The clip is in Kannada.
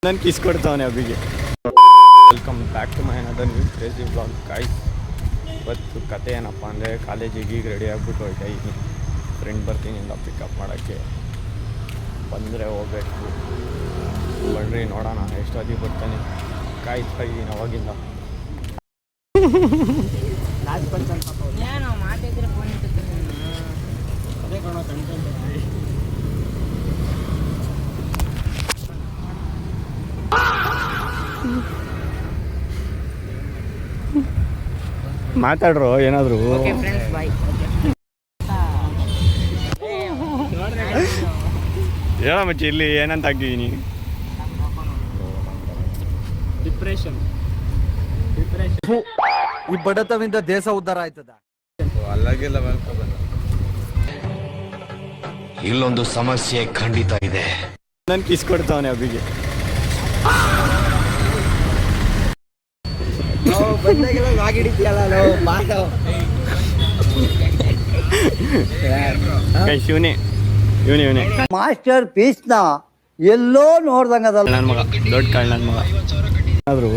ನಾನು ಕಿಸ್ ಕೊಡ್ತಾವನೆ ಅಭಿಗೆ. Welcome back to my another new crazy blog guys. ಇವತ್ತು ಕತೆ ಏನಪ್ಪ ಅಂದರೆ ಕಾಲೇಜಿಗೆ ಈಗ ರೆಡಿ ಆಗಿಬಿಟ್ಟು ಹೋಯ್ತಾ ಇದ್ದೀನಿ. ಫ್ರೆಂಡ್ ಬರ್ತೀನಿ ಇಲ್ಲ ಪಿಕಪ್ ಮಾಡೋಕ್ಕೆ, ಬಂದರೆ ಹೋಗ್ಬೇಕು. ಬನ್ರಿ ನೋಡೋಣ ಎಷ್ಟೊತ್ತಿಗೆ ಬರ್ತಾನೆ, ಕಾಯ್ತಾ ಇದ್ದೀನಿ ಅವಾಗಿಂದ. ಮಾತಾಡ್ರು ಏನಾದ್ರು. ಹೇಳ ಮಚ್ಚಿ ಇಲ್ಲಿ ಏನಂತ ಆಗಿದ್ದೀನಿ. ಡಿಪ್ರೆಷನ್. ಈ ಬಡತವಿಂದ ದೇಶ ಉದ್ಧಾರ ಆಯ್ತದ. ಇಲ್ಲೊಂದು ಸಮಸ್ಯೆ ಖಂಡಿತ ಇದೆ. ನಾನು ಕಿಸ್ ಕೊಡ್ತಾವನೆ ಅಭಿಗೆ. ಶಿವನೇ ಇವನೇ ಮಾಸ್ಟರ್ ಪೀಸ್ ನ ಎಲ್ಲೋ ನೋಡ್ದಂಗದಲ್ಲ ನನ್ನ ಮಗ, ದೊಡ್ಡ ಕಾಳ್ ನನ್ನ ಮಗ. ಆದ್ರೂ